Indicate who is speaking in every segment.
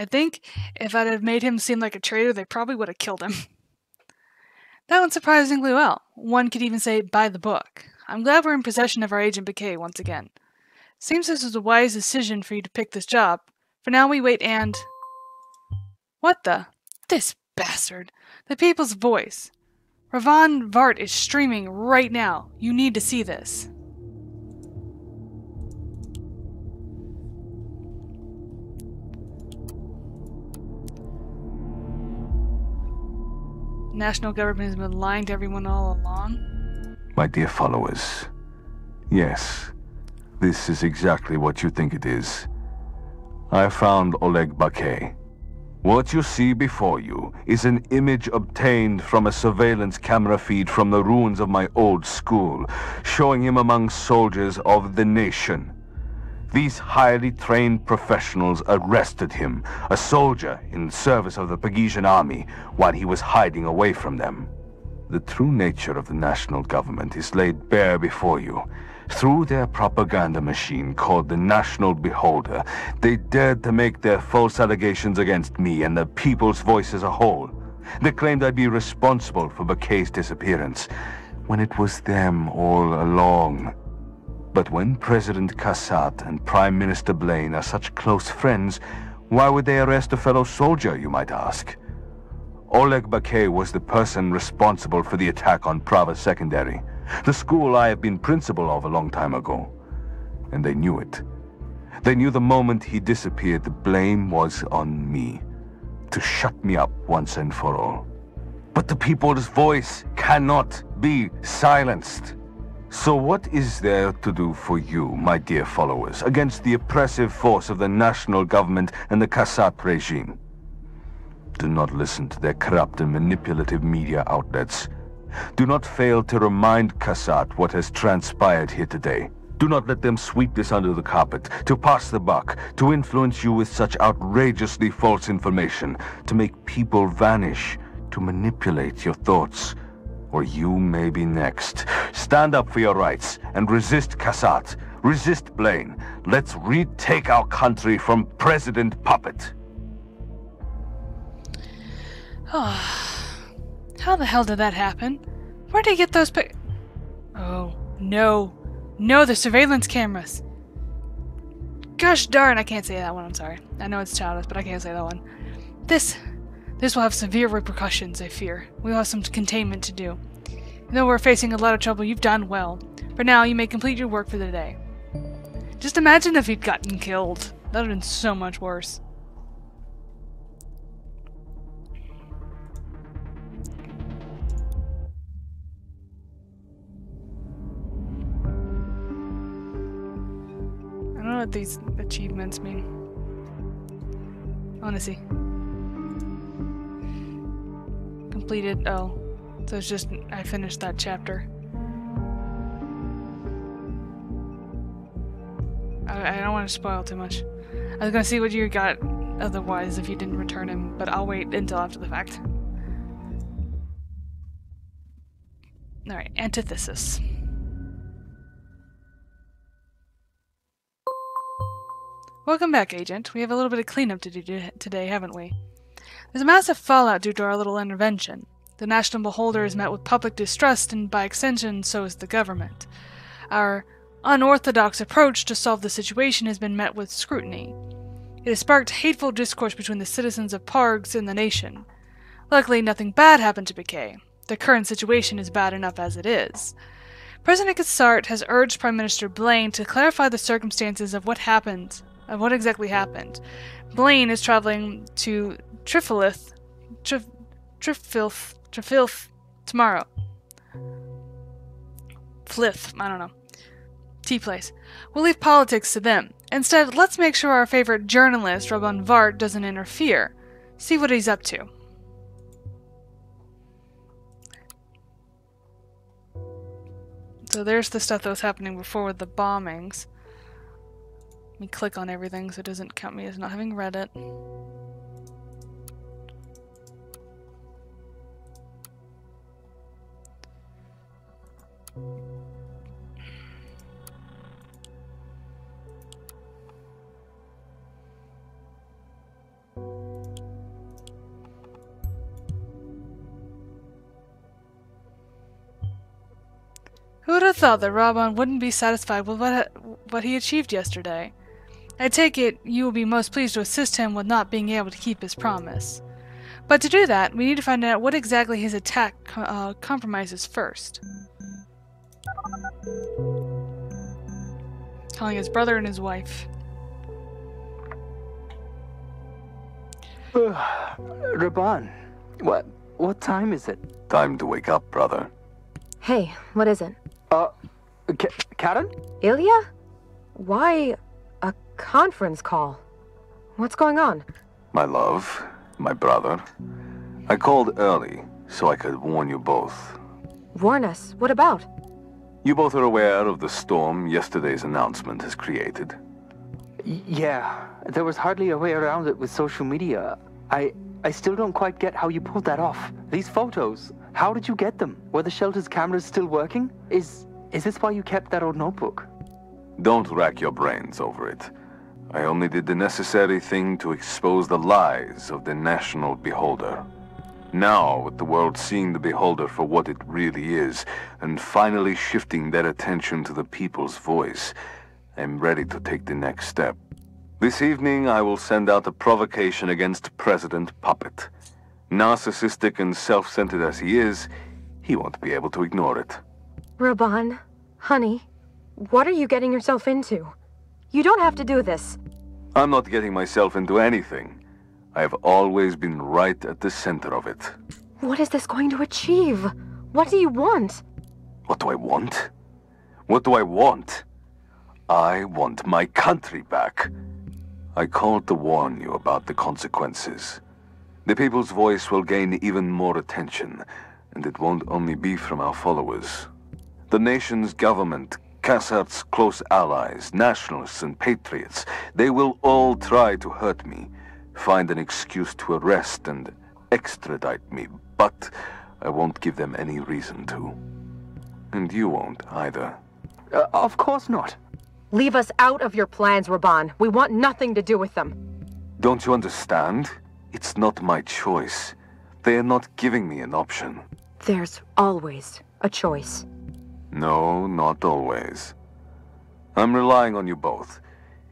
Speaker 1: I think if I'd have made him seem like a traitor, they probably would have killed him. That went surprisingly well. One could even say by the book. I'm glad we're in possession of our Agent Bouquet once again. Seems this was a wise decision for you to pick this job. For now we wait and... What the? This bastard. The People's Voice. Ravan Vart is streaming right now. You need to see this. National government has been lying to everyone all along.
Speaker 2: My dear followers, yes, this is exactly what you think it is. I found Oleg Bouquet. What you see before you is an image obtained from a surveillance camera feed from the ruins of my old school, showing him among soldiers of the nation. These highly trained professionals arrested him, a soldier in service of the Pagesian army, while he was hiding away from them. The true nature of the national government is laid bare before you. Through their propaganda machine called the National Beholder, they dared to make their false allegations against me and the People's Voice as a whole. They claimed I'd be responsible for Bouquet's disappearance, when it was them all along. But when President Kassat and Prime Minister Blaine are such close friends, why would they arrest a fellow soldier, you might ask? Oleg Bouquet was the person responsible for the attack on Prava Secondary, the school I have been principal of a long time ago. And they knew it. They knew the moment he disappeared, the blame was on me, to shut me up once and for all. But the People's Voice cannot be silenced. So what is there to do for you, my dear followers, against the oppressive force of the national government and the Kassat regime? Do not listen to their corrupt and manipulative media outlets. Do not fail to remind Kassat what has transpired here today. Do not let them sweep this under the carpet, to pass the buck, to influence you with such outrageously false information, to make people vanish, to manipulate your thoughts. Or you may be next. Stand up for your rights and resist Kassat. Resist Blaine. Let's retake our country from President Puppet.
Speaker 1: Oh, how the hell did that happen? Where'd he get those Oh, no. No, the surveillance cameras. Gosh darn, I can't say that one, I'm sorry. I know it's childish, but I can't say that one. This will have severe repercussions, I fear. We'll have some containment to do. Even though we're facing a lot of trouble, you've done well. For now, you may complete your work for the day. Just imagine if he'd gotten killed. That would have been so much worse. I don't know what these achievements mean. I want to see. Completed. Oh. So it's just, I finished that chapter. I don't want to spoil too much. I was gonna see what you got otherwise if you didn't return him, but I'll wait until after the fact. Alright, antithesis. Welcome back, Agent. We have a little bit of cleanup to do today, haven't we? There's a massive fallout due to our little intervention. The National Beholder is met with public distrust, and by extension, so is the government. Our unorthodox approach to solve the situation has been met with scrutiny. It has sparked hateful discourse between the citizens of Pargs and the nation. Luckily, nothing bad happened to Bouquet. The current situation is bad enough as it is. President Kassat has urged Prime Minister Blaine to clarify the circumstances of what exactly happened. Blaine is traveling to Trifilth tomorrow. Flith, I don't know. Tea place. We'll leave politics to them. Instead, let's make sure our favorite journalist, Ravan Vart, doesn't interfere. See what he's up to. So there's the stuff that was happening before with the bombings. Let me click on everything so it doesn't count me as not having read it. Who would have thought that Raban wouldn't be satisfied with what he achieved yesterday? I take it you will be most pleased to assist him with not being able to keep his promise. But to do that, we need to find out what exactly his attack compromises first. Calling his brother and his wife.
Speaker 3: Raban, what time is it?
Speaker 2: Time to wake up, brother.
Speaker 4: Hey, what is it?
Speaker 3: Karen?
Speaker 4: Ilya? Why a conference call? What's going on?
Speaker 2: My love, my brother. I called early so I could warn you both.
Speaker 4: Warn us. What about?
Speaker 2: You both are aware of the storm yesterday's announcement has created.
Speaker 3: Yeah, there was hardly a way around it with social media. I still don't quite get how you pulled that off. These photos, how did you get them? Were the shelter's cameras still working? Is this why you kept that old notebook?
Speaker 2: Don't rack your brains over it. I only did the necessary thing to expose the lies of the National Beholder. Now, with the world seeing the Beholder for what it really is, and finally shifting their attention to the people's voice, I'm ready to take the next step. This evening, I will send out a provocation against President Puppet. Narcissistic and self-centered as he is, he won't be able to ignore it.
Speaker 4: Raban, honey, what are you getting yourself into? You don't have to do this.
Speaker 2: I'm not getting myself into anything. I have always been right at the center of it.
Speaker 4: What is this going to achieve? What do you want?
Speaker 2: What do I want? What do I want? I want my country back. I called to warn you about the consequences. The people's voice will gain even more attention, and it won't only be from our followers. The nation's government, Cassard's close allies, nationalists and patriots, they will all try to hurt me, find an excuse to arrest and extradite me, but I won't give them any reason to. And you won't either.
Speaker 3: Of course not.
Speaker 4: Leave us out of your plans, Raban. We want nothing to do with them.
Speaker 2: Don't you understand? It's not my choice. They are not giving me an option.
Speaker 4: There's always a choice.
Speaker 2: No, not always. I'm relying on you both.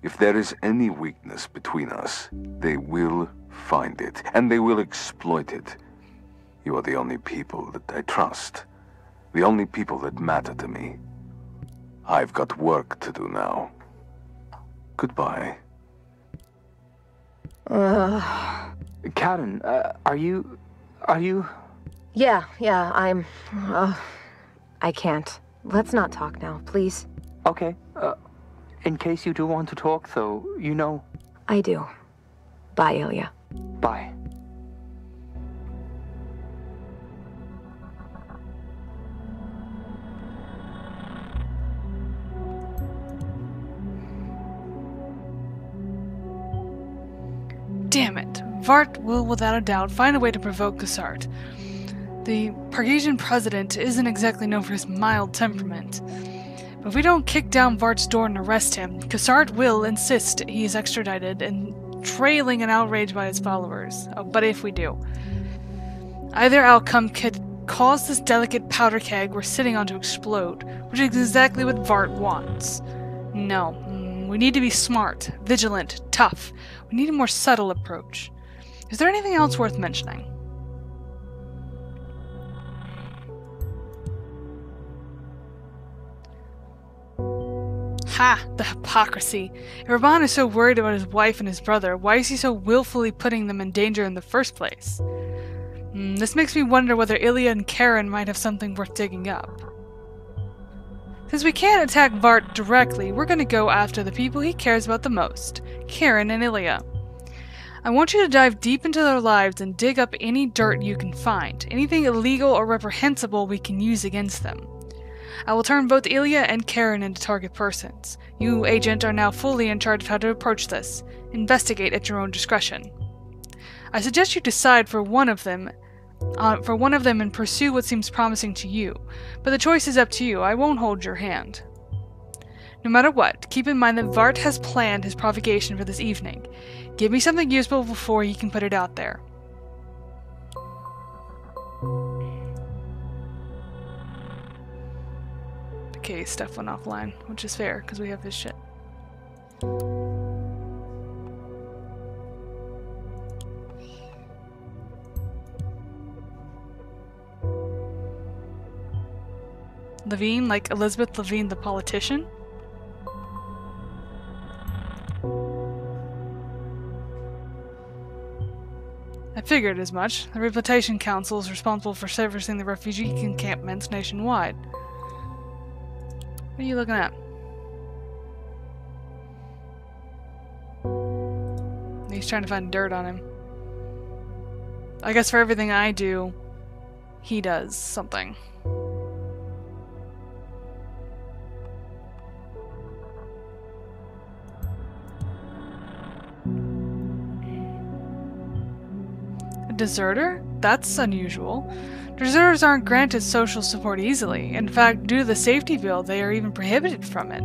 Speaker 2: If there is any weakness between us, they will find it, and they will exploit it. You are the only people that I trust. The only people that matter to me. I've got work to do now. Goodbye.
Speaker 3: Karen, are you...
Speaker 4: Yeah, I'm... I can't. Let's not talk now, please.
Speaker 3: Okay, in case you do want to talk, though, you know...
Speaker 4: I do. Bye, Ilya.
Speaker 3: Bye.
Speaker 1: Damn it. Vart will, without a doubt, find a way to provoke Cassard. The Pargesian president isn't exactly known for his mild temperament. But if we don't kick down Vart's door and arrest him, Cassard will insist he is extradited and trailing and outraged by his followers. Oh, but if we do. Either outcome could cause this delicate powder keg we're sitting on to explode, which is exactly what Vart wants. No. We need to be smart, vigilant, tough. We need a more subtle approach. Is there anything else worth mentioning? Ha! The hypocrisy. If Raban is so worried about his wife and his brother, why is he so willfully putting them in danger in the first place? This makes me wonder whether Ilya and Karen might have something worth digging up. Since we can't attack Vart directly, we're going to go after the people he cares about the most, Karen and Ilya. I want you to dive deep into their lives and dig up any dirt you can find, anything illegal or reprehensible we can use against them. I will turn both Ilya and Karen into target persons. You, Agent, are now fully in charge of how to approach this. Investigate at your own discretion. I suggest you decide for one of them and pursue what seems promising to you, but the choice is up to you. I won't hold your hand. No matter what, keep in mind that Vart has planned his provocation for this evening. Give me something useful before he can put it out there. Okay, Steph went offline, which is fair, because we have his shit. Levine, like Elizabeth Levine, the politician? I figured as much. The Rehabilitation Council is responsible for servicing the refugee encampments nationwide. What are you looking at? He's trying to find dirt on him. I guess for everything I do, he does something. Deserter? That's unusual. Deserters aren't granted social support easily. In fact, due to the safety bill, they are even prohibited from it.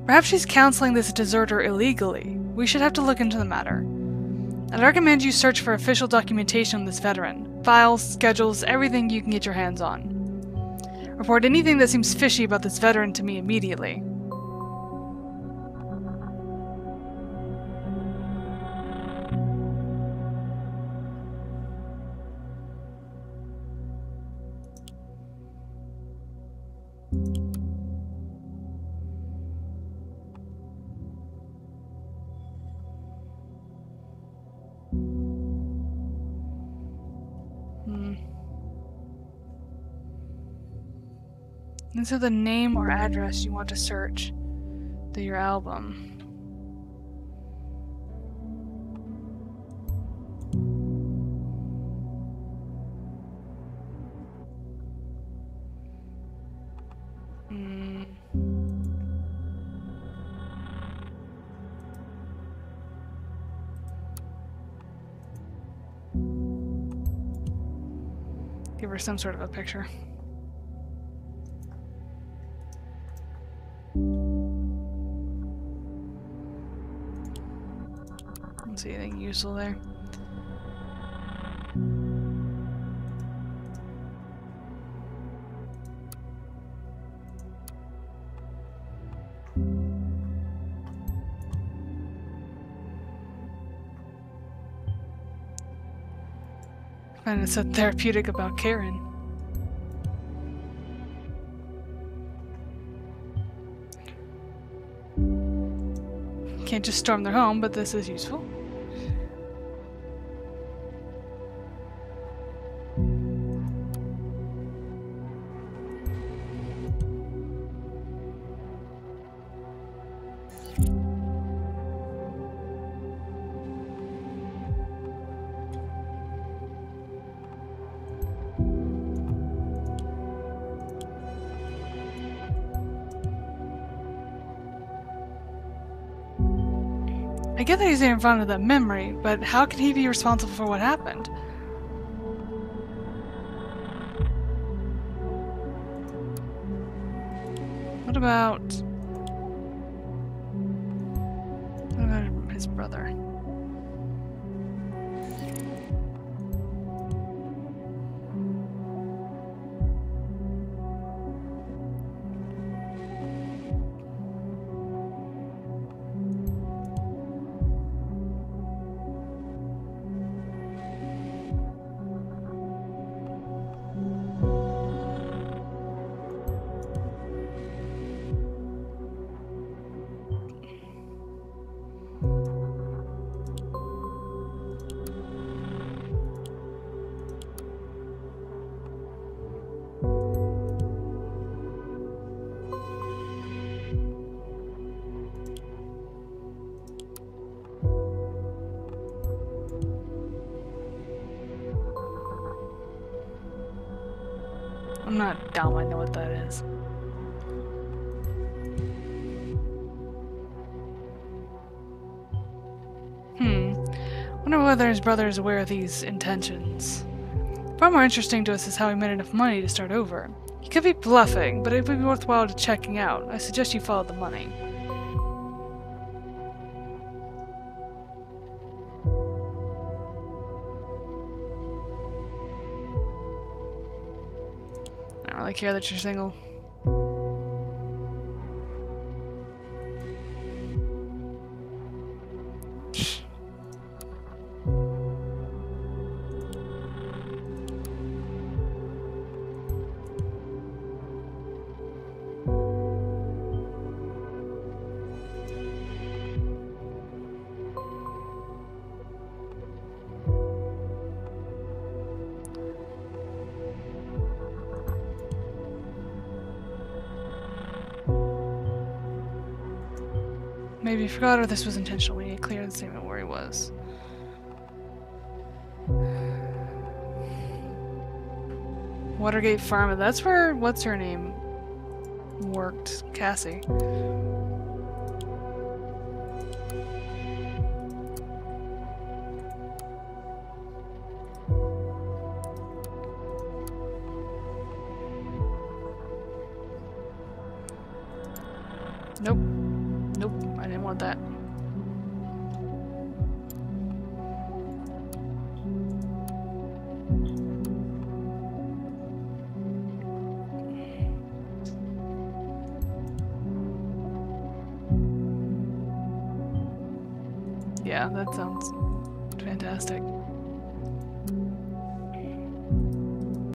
Speaker 1: Perhaps she's counseling this deserter illegally. We should have to look into the matter. I'd recommend you search for official documentation on this veteran. Files, schedules, everything you can get your hands on. Report anything that seems fishy about this veteran to me immediately. Enter the name or address you want to search through your album. Give her some sort of a picture. Don't see anything useful there. And it's so therapeutic about Karen. Can't just storm their home, but this is useful. I get that he's in front of the memory, but how can he be responsible for what happened? What about his brother? I'm not dumb, I know what that is. Wonder whether his brother is aware of these intentions. Far more interesting to us is how he made enough money to start over. He could be bluffing, but it would be worthwhile to checking out. I suggest you follow the money. I don't really care that you're single. Maybe he forgot or this was intentional. We need to clear the statement where he was. Watergate Pharma. That's where what's her name worked. Cassie. Nope. Nope. I didn't want that. Yeah, that sounds fantastic.